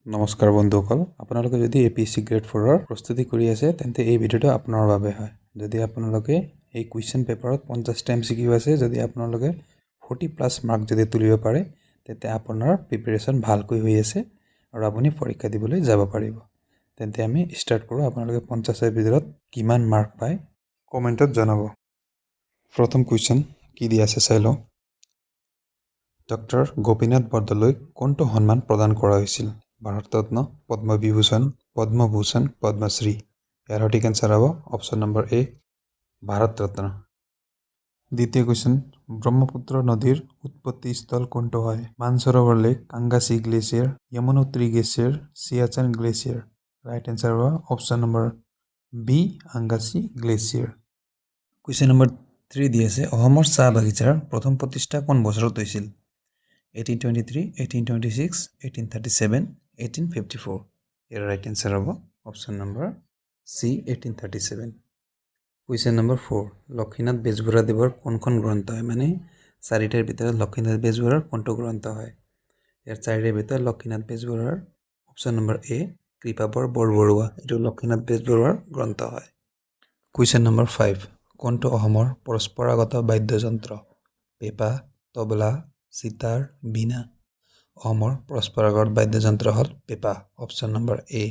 নমস্কাৰ বন্ধুসকল, আপোনালোকে যদি APSC গ্ৰেড 4ৰ প্ৰস্তুতি কৰি আছে তেন্তে এই ভিডিঅ'টো আপোনাৰ বাবে হয়। যদি আপোনালোকে এই কুৱেশ্যন পেপাৰত 50টা MCQ আছে, যদি আপোনালোকে 40+ মাৰ্ক যদি তুলিব পাৰে তেন্তে আপোনাৰ প্ৰিপাৰেচন ভালকৈ হৈ আছে আৰু আপুনি পৰীক্ষা দিবলৈ যাব পাৰিব। তেন্তে আমি ষ্টাৰ্ট কৰোঁ। আপোনালোকে 50ৰ ভিতৰত কিমান মাৰ্ক পায় কমেণ্টত জনাব। প্ৰথম কুৱেশ্যন কি দিয়া আছে চাই লওঁ। ডক্টৰ গোপীনাথ বৰদলৈক কোনটো সন্মান প্ৰদান কৰা হৈছিল? ভাৰতৰত্ন, পদ্মবিভূষণ, পদ্মভূষণ, পদ্মশ্ৰী। ইয়াৰ সঠিক এনচাৰ হ'ব অপশ্যন নম্বৰ এ, ভাৰতৰত্ন। দ্বিতীয় কুৱেশ্যন, ব্ৰহ্মপুত্ৰ নদীৰ উৎপত্তি স্থল কোনটো হয়? মানসৰোবৰ লেক, কাংগাসী glacier, Yamunotri glacier, Siachen glacier. Right answer হ'ব option number B, Angsi glacier. Question number 3 দি আছে, অসমৰ চাহ বাগিচাৰ প্ৰথম প্ৰতিষ্ঠা কোন বছৰত হৈছিল? 1823, 1826, 1837, 1854। ইয়াৰ ৰাইট এনচাৰ হ'ব option number C, 1837। Question number 4, Lakshminath বেজবৰুৱাদেৱৰ কোনখন গ্ৰন্থ হয়? মানে 4টাৰ ভিতৰত লক্ষ্মীনাথ বেজবৰুৱাৰ কোনটো গ্ৰন্থ হয়? ইয়াৰ 4টাৰ ভিতৰত লক্ষ্মীনাথ বেজবৰুৱাৰ অপশ্যন নম্বৰ এ, কৃপাবৰ বৰবৰুৱা। এইটো লক্ষ্মীনাথ বেজবৰুৱাৰ গ্ৰন্থ হয়। কুৱেশ্যন নম্বৰ 5, কোনটো অসমৰ পৰম্পৰাগত বাদ্যযন্ত্ৰ? পেঁপা, তবলা, চিতাৰ, বীণা। অসমৰ পৰম্পৰাগত বাদ্যযন্ত্ৰ হ'ল পেঁপা। অপশ্যন নম্বৰ এ।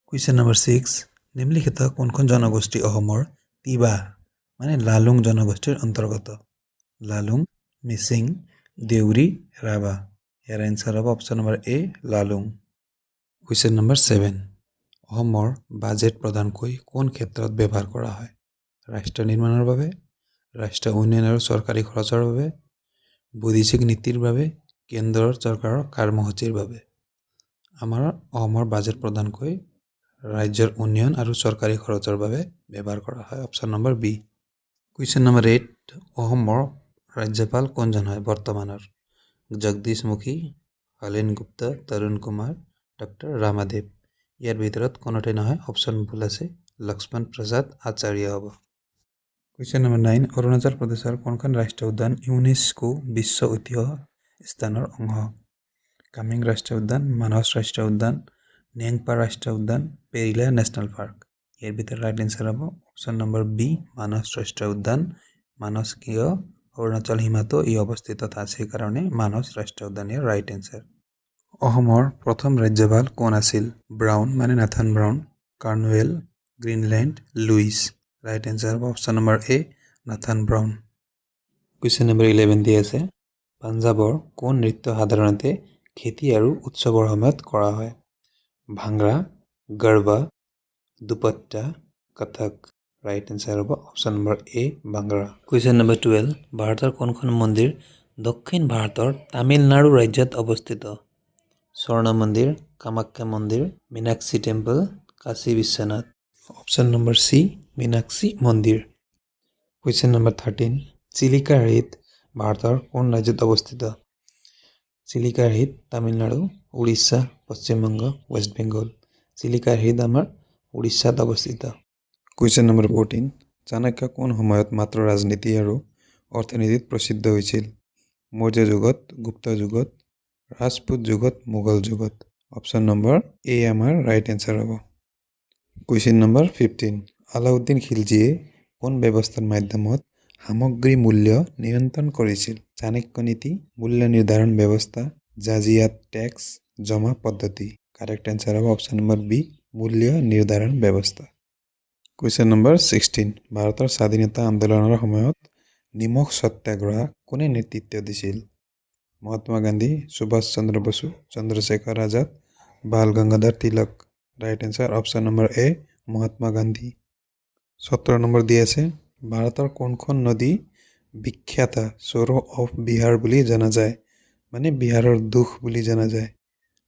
কুৱেশ্যন নম্বৰ 6, নিম্নলিখিত কোনখন জনগোষ্ঠী অসমৰ তিৱা মানে লালুং জনগোষ্ঠীৰ অন্তৰ্গত? লালুং, মিচিং, দেউৰী, ৰাভা। ইয়াৰ এনচাৰ হ'ব অপশ্যন নম্বৰ এ, লালুং। কুৱেশ্যন নম্বৰ 7, অসমৰ বাজেট প্ৰধানকৈ কোন ক্ষেত্ৰত ব্যৱহাৰ কৰা হয়? ৰাষ্ট্ৰ নিৰ্মাণৰ বাবে, ৰাষ্ট্ৰীয় উন্নয়ন আৰু চৰকাৰী খৰচৰ বাবে, বৈদেশিক নীতিৰ বাবে, কেন্দ্ৰৰ চৰকাৰৰ কৰ্মসূচীৰ বাবে। আমাৰ অসমৰ বাজেট প্ৰধানকৈ ৰাজ্যৰ উন্নয়ন আৰু চৰকাৰী খৰচৰ বাবে ব্যৱহাৰ কৰা হয়। Option number B. Question number 8, অসমৰ ৰাজ্যপাল কোনজন হয় বৰ্তমানৰ? জগদীশ মুখী, হলেন গুপ্তা, তৰুণ কুমাৰ, ডক্টৰ ৰামাদেৱ। ইয়াৰ ভিতৰত কোনোটাই নহয়, অপশ্যন ভুল আছে, লক্ষ্মণ প্ৰসাদ আচাৰ্য হ'ব। কুৱেশ্যন নম্বৰ 9, অৰুণাচল প্ৰদেশৰ কোনখন ৰাষ্ট্ৰীয় উদ্যান ইউনেস্কো বিশ্ব ঐতিহ্য স্থানৰ অংশ? কামেং ৰাষ্ট্ৰীয় উদ্যান, মানস ৰাষ্ট্ৰীয় উদ্যান, নেংপা ৰাষ্ট্ৰীয় উদ্যান, পেৰিলা নেশ্যনেল পাৰ্ক। ইয়াৰ ভিতৰত ৰাইট এনচাৰ হ'ব অপশ্যন নম্বৰ বি, মানস ৰাষ্ট্ৰীয় উদ্যান। মানস কিয় অৰুণাচল সীমাতো ই অৱস্থিত আছে, সেইকাৰণে মানস ৰাষ্ট্ৰীয় উদ্যান ইয়াৰ ৰাইট এনচাৰ। অসমৰ প্ৰথম ৰাজ্যপাল কোন আছিল? ব্ৰাউন মানে Nathan Brown, Cornwell, Greenland, Lewis. Right answer হ'ব option number A, Nathan Brown. Question number 11 দি আছে, পাঞ্জাৱৰ কোন নৃত্য সাধাৰণতে খেতি আৰু উৎসৱৰ সময়ত কৰা হয়? ভাংৰা, গৰবা, দুপট্টা, কথক। ৰাইট এনচাৰ হ'ব অপশ্যন নম্বৰ এ, ভাংৰা। কুৱেশ্যন নম্বৰ 12, ভাৰতৰ কোনখন মন্দিৰ দক্ষিণ ভাৰতৰ তামিলনাডু ৰাজ্যত অৱস্থিত? স্বৰ্ণ মন্দিৰ, কামাখ্যা মন্দিৰ, Meenakshi temple, Kashi Vishwanath. Option number C, Meenakshi মন্দিৰ। কুৱেশ্যন নম্বৰ 13, চিলিকা হ্ৰদ ভাৰতৰ কোন ৰাজ্যত অৱস্থিত? চিলিকা হ্ৰদ তামিলনাডু, উৰিষ্যা, পশ্চিমবংগ, ৱেষ্ট বেংগল। চিলিকা হ্ৰদ আমাৰ উৰিষ্যাত অৱস্থিত। কুৱেশ্যন নম্বৰ 14, চাণক্য কোন সময়ত মাত্ৰ ৰাজনীতি আৰু অৰ্থনীতিত প্ৰসিদ্ধ হৈছিল? মৌৰ্য যুগত, গুপ্ত যুগত, ৰাজপুত যুগত, মোগল যুগত। অপশ্যন নম্বৰ এ আমাৰ ৰাইট এনচাৰ হ'ব। কুৱেশ্যন নম্বৰ 15, আলাউদ্দিন খিলজীয়ে কোন ব্যৱস্থাৰ মাধ্যমত সামগ্ৰী মূল্য নিয়ন্ত্ৰণ কৰিছিল? চাণক্য নীতি, মূল্য নিৰ্ধাৰণ ব্যৱস্থা, জাজিয়াত টেক্স, জমা পদ্ধতি। কাৰেক্ট এনচাৰ হ'ব অপশ্যন নম্বৰ বি, মূল্য নিৰ্ধাৰণ ব্যৱস্থা। কুৱেশ্যন নম্বৰ 16, ভাৰতৰ স্বাধীনতা আন্দোলনৰ সময়ত নিমখ সত্যাগ্ৰহ কোনে নেতৃত্ব দিছিল? Mahatma Gandhi, Subhash Chandra Bose, Chandrashekhar Azad, Bal Gangadhar Tilak. Right answer option number A, Mahatma Gandhi. 17 number দি আছে, ভাৰতৰ কোনখন নদী বিখ্যাত সৰোবৰ অফ বিহাৰ বুলি জনা যায়? মানে বিহাৰৰ দুখ বুলি জনা যায়।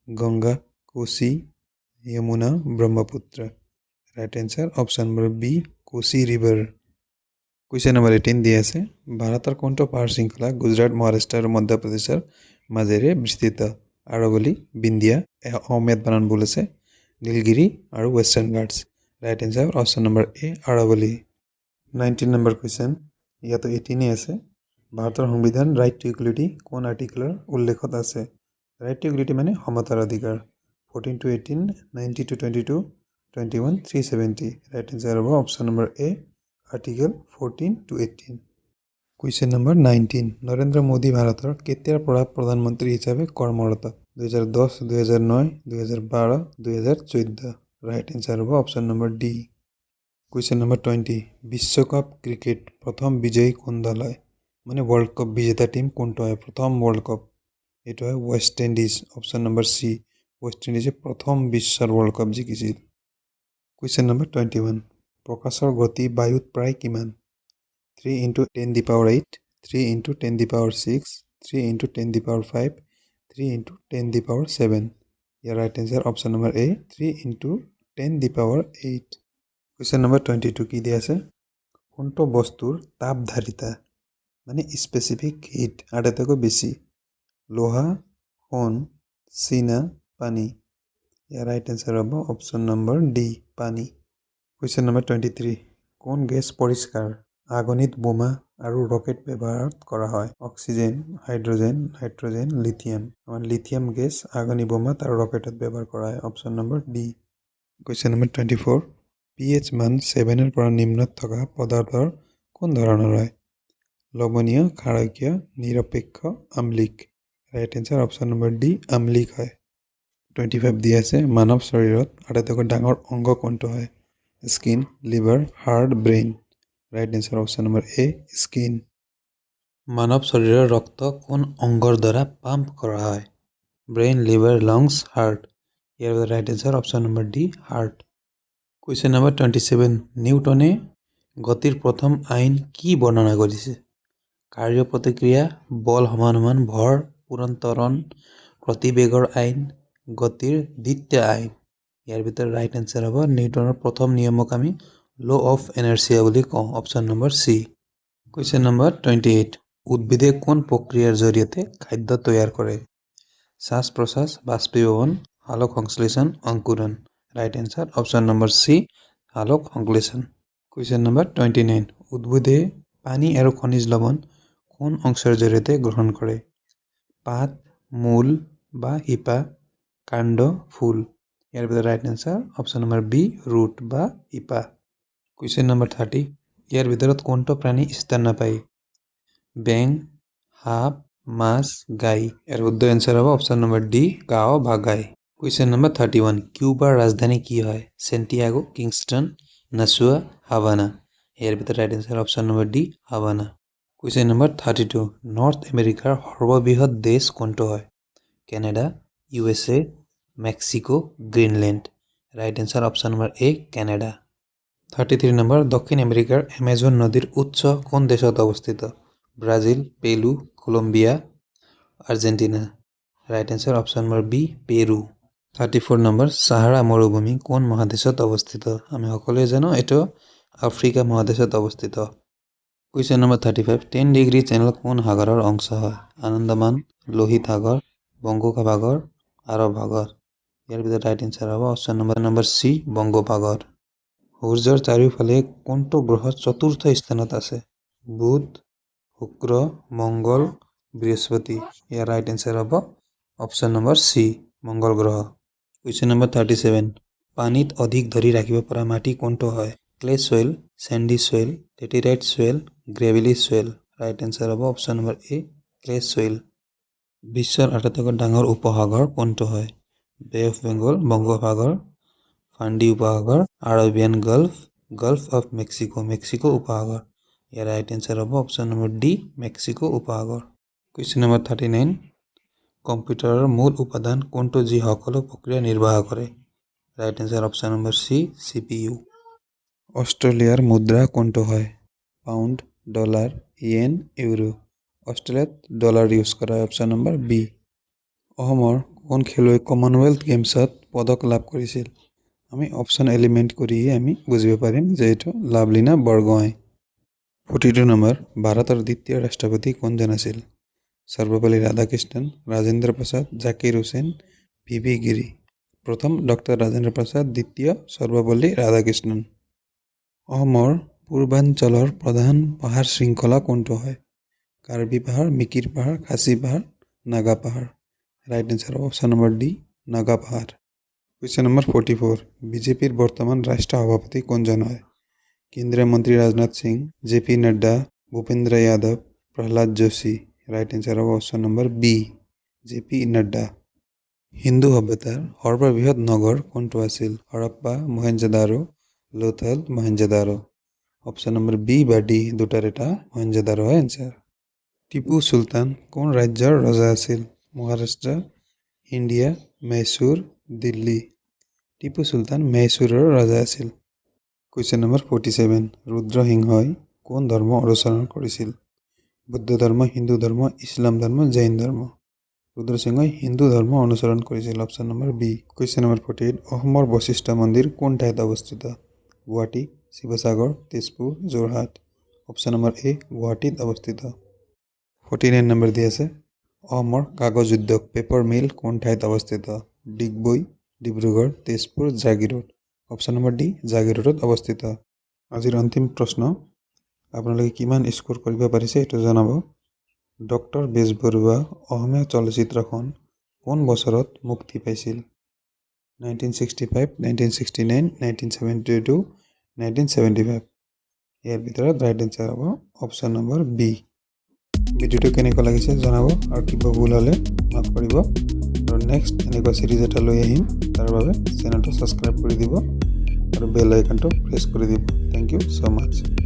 Ganga, Kosi, Yamuna, Brahmaputra. Right answer option number B, Kosi river. Question number 18 দি আছে, ভাৰতৰ কোনটো পাহাৰ শৃংখলা গুজৰাট, মহাৰাষ্ট্ৰ আৰু মধ্যপ্ৰদেশৰ মাজেৰে বিস্তৃত? আৰৱলী, বিন্ধিয়া, অহমেদ বানান ভুল আছে, নীলগিৰি আৰু Western Ghats. Right answer option number A, Aravalli. 19 number question, ইয়াতো 18 আছে, ভাৰতৰ সংবিধান ৰাইট টু ইকুৱেলিটি কোন আৰ্টিকলৰ উল্লেখত আছে? ৰাইট টু ইকুৱেলিটি মানে সমতাৰ অধিকাৰ 14 to 18 90 to 22 21 370 ৰাইট এনসাৰ হ'ব option number A article 14 to 18 question number 19 Narendra Modi ভাৰতৰ কেতিয়াৰ পৰা প্ৰধানমন্ত্ৰী হিচাপে কৰ্মৰত 2010 2009 2012 2014 ৰাইট এনসাৰ হ'ব option number D question number 20 বিশ্বকাপ ক্ৰিকেট প্ৰথম বিজয়ী কোন দল হয় মানে ৱৰ্ল্ড কাপ বিজেতা টিম কোনটো হয় প্ৰথম ৱৰ্ল্ড কাপ এটো হয় ওয়েস্ট ইন্ডিজ অপচন নম্বৰ সি ওয়েস্ট ইন্ডিজে প্ৰথম বিশ্বৰ ৱৰ্ল্ড কাপ জিকিছিল কুৱেশ্যন নম্বৰ 21 প্ৰকাশৰ গতি বায়ুত প্ৰায় কিমান 3 into 10 the power 8 3 into 10 the power 6 3 into 10 the power 5 3 into 10 the power 7 year right answer option number A 3 into 10 the power 8 question number 22 কি দিয়া আছে কোনটো বস্তুৰ তাপধাৰিতা মানে স্পেসিফিক হিট আটাইতকৈ বেছি লোহা সোণ চিনা পানী ইয়াৰ ৰাইট এনসাৰ হ'ব অপচন নম্বৰ ডি পানী কুৱেশ্যন নম্বৰ 23 কোন গেছ পৰিষ্কাৰ আগনিত বোমা আৰু ৰকেট ব্যৱহাৰ কৰা হয় অক্সিজেন হাইড্ৰোজেন নাইট্ৰোজেন লিথিয়াম আমাৰ লিথিয়াম গেছ আগনি বোমা আৰু ৰকেটত ব্যৱহাৰ কৰা হয় option number D question number 24 pH মান 7 ৰ পৰা নিম্নত থকা পদাৰ্থৰ কোন ধৰণৰ হয় লৱণীয় ক্ষাৰকীয় নিৰপেক্ষ আম্লিক right answer option number D আম্লিক হয় 25 দিয়া আছে মানৱ শৰীৰত আটাইতকৈ ডাঙৰ অংগ কোনটো হয় skin liver heart brain right answer option number A skin মানৱ শৰীৰৰ ৰক্ত কোন অংগৰ দ্বাৰা পাম্প কৰা হয় ব্ৰেইন লিভাৰ লাংছ হাৰ্ট ইয়াৰ right answer option number D heart question number 27 নিউটনে গতিৰ প্ৰথম আইন কি বৰ্ণনা কৰিছে কাৰ্য প্ৰতিক্ৰিয়া বল সমান সমান ভৰ পূৰণ ত্বৰণ প্ৰতিবেগৰ আইন গতিৰ দ্বিতীয় আইন ইয়াৰ ভিতৰত ৰাইট এনসাৰ হ'ব নিউটনৰ প্ৰথম নিয়মক আমি ল অফ ইনাৰ্চিয়া বুলি কওঁ অপচন নম্বৰ সি কুৱেশ্যন নম্বৰ 28 উদ্ভিদে কোন প্ৰক্ৰিয়াৰ জৰিয়তে খাদ্য তৈয়াৰ কৰে শ্বাস প্ৰশ্বাস বাষ্পীভৱন সালোক সংশ্লেষণ অংকুৰণ ৰাইট এনসাৰ অপচন নম্বৰ সি সালোক সংশ্লেষণ কুৱেশ্যন নম্বৰ 29 উদ্ভিদে পানী আৰু খনিজ লৱণ কোন অংশৰ জৰিয়তে গ্ৰহণ কৰে পাত মূল বা শিপা কাণ্ড ফুল ইয়াৰ ভিতৰত right answer option number B root বা শিপা কুৱেশ্যন নম্বৰ 30 ইয়াৰ ভিতৰত কোনটো প্ৰাণী স্তন্যপায়ী বেং সাপ মাছ গাই ইয়াৰ শুদ্ধ এনসাৰ হ'ব অপচন নম্বৰ ডি কাও বা গাই কুৱেশ্যন নম্বৰ 31 কিউবাৰ ৰাজধানী কি হয় সেন্টিয়াগো কিংস্টন নাচুয়া হাভানা ইয়াৰ ভিতৰত right answer option number D Havana question number 32 north আমেৰিকাৰ সৰ্ববৃহৎ দেশ কোনটো হয় Canada USA Mexico Greenland right answer option number A Canada 33 number দক্ষিণ আমেৰিকাৰ এমেজন নদীৰ উৎস কোন দেশত অৱস্থিত Brazil Peru Colombia Argentina right answer option number B Peru 34 number Sahara মৰুভূমি কোন মহাদেশত অৱস্থিত আমি সকলোৱে জানো এটো আফ্ৰিকা মহাদেশত অৱস্থিত কুৱেশ্যন নম্বৰ 35 10 ডিগ্ৰী চেনেল কোন সাগৰৰ অংশ হয় আনন্দমান লোহিত সাগৰ বংগোপসাগৰ আৰব সাগৰ ইয়াৰ ভিতৰত ৰাইট এনসাৰ হ'ব অপচন নম্বৰ সি বংগোপসাগৰ সূৰ্যৰ চাৰিওফালে কোনটো গ্ৰহ চতুৰ্থ স্থানত আছে বুধ শুক্ৰ মংগল বৃহস্পতি ইয়াৰ ৰাইট এনসাৰ হ'ব অপচন নম্বৰ সি মংগল গ্ৰহ কুৱেশ্যন নম্বৰ 37 পানীত অধিক ধৰি ৰাখিব পৰা মাটি কোনটো হয় clay soil sandy soil laterite soil gravelly soil right answer হ'ব option number A clay soil বিশ্বৰ আটাইতকৈ ডাঙৰ উপসাগৰ কোনটো হয় বে অফ বেংগল বংগোপসাগৰ ফান্ডি উপসাগৰ Arabian gulf of Mexico Mexico উপসাগৰ ইয়াৰ ৰাইট এনসাৰ হ'ব অপচন নম্বৰ ডি মেক্সিকো উপসাগৰ কুৱেশ্যন নম্বৰ 39 কম্পিউটাৰৰ মূল উপাদান কোনটো যি সকলো প্ৰক্ৰিয়া নিৰ্বাহ কৰে ৰাইট এনসাৰ অপচন নম্বৰ সি CPU অষ্ট্ৰেলিয়াৰ মুদ্ৰা কোনটো হয় পাউণ্ড ডলাৰ ইয়েন ইউৰো অষ্ট্ৰেলিয়াত ডলাৰ ইউজ কৰা অপচন নম্বৰ বি অসমৰ কোন খেলুৱৈ কমনৱেলথ গেমছত পদক লাভ কৰিছিল আমি অপচন এলিমেন্ট কৰিয়ে আমি বুজিব পাৰিম যে এইটো লাভলীনা বৰগোহাঁই 42 নম্বৰ ভাৰতৰ দ্বিতীয় ৰাষ্ট্ৰপতি কোনজন আছিল সৰ্বপল্লী ৰাধাকৃষ্ণন ৰাজেন্দ্ৰ প্ৰসাদ জাকিৰ হুছেইন VV গিৰি প্ৰথম ডক্টৰ ৰাজেন্দ্ৰ প্ৰসাদ দ্বিতীয় সৰ্বপল্লী ৰাধাকৃষ্ণন অসমৰ পূৰ্বাঞ্চলৰ প্ৰধান পাহাৰ শৃংখলা কোনটো হয় কাৰ্বি পাহাৰ মিকিৰ পাহাৰ খাচী পাহাৰ নাগা পাহাৰ right answer option number D Naga পাহাড়। কোয়েশ্চেন নম্বর 44 বিজেপির বর্তমান রাষ্ট্র সভাপতি কোনজন হয়? কেন্দ্রীয় মন্ত্রী Rajnath Singh, JP Nadda, Bhupender Yadav, Pralhad Joshi. Right answer option number B JP Nadda. হিন্দু সভ্যতাৰ সৰ্ববৃহৎ নগৰ কোনটো আছিল? Harappa, Mohenjodaro, Lothal, Mohenjodaro. Option number B বা ডি দুটাৰ এটা মহেঞ্জোদাৰো হয় এনচাৰ। টিপু চুলতান কোন ৰাজ্যৰ ৰজা আছিল? মহাৰাষ্ট্ৰ, ইণ্ডিয়া, মহীশূৰ, দিল্লী। টিপু চুলতান মহীশূৰৰ ৰজা আছিল। কুৱেশ্যন নম্বৰ 47 ৰুদ্ৰসিংহই কোন ধৰ্ম অনুসৰণ কৰিছিল? বুদ্ধ ধৰ্ম, হিন্দু ধৰ্ম, ইছলাম ধৰ্ম, জৈন ধৰ্ম। ৰুদ্ৰসিংহই হিন্দু ধৰ্ম অনুসৰণ কৰিছিল। Option number B. Question number 48 অসমৰ বশিষ্ঠ মন্দিৰ কোন ঠাইত অৱস্থিত? Guwahati, Sivasagar, Tezpur, Jorhat. Option number A গুৱাহাটীত অৱস্থিত। 49 নম্বৰ দি আছে অসমৰ কাগজ উদ্যোগ পেপাৰ মিল কোন ঠাইত অৱস্থিত? Digboi, Dibrugarh, Tezpur, Jagiroad. Option number D জাগিৰোডত অৱস্থিত। আজিৰ অন্তিম প্ৰশ্ন আপোনালোকে কিমান স্ক'ৰ কৰিব পাৰিছে এইটো জনাব। ডক্টৰ বেজবৰুৱা অসমীয়া চলচ্চিত্ৰখন কোন বছৰত মুক্তি পাইছিল? 1965, 1969, 1972, 1975। ইয়াৰ ভিতৰত ৰাইট এনচাৰ হ'ব অপশ্যন নম্বৰ বি। ভিডিঅ'টো কেনেকুৱা লাগিছে জনাব আৰু কিবা ভুল হ'লে মাফ কৰিব আৰু নেক্সট এনেকুৱা চিৰিজ এটা লৈ আহিম তাৰ বাবে চেনেলটো ছাবস্ক্ৰাইব কৰি দিব আৰু বেল আইকনটো প্ৰেছ কৰি দিব। Thank you so' much.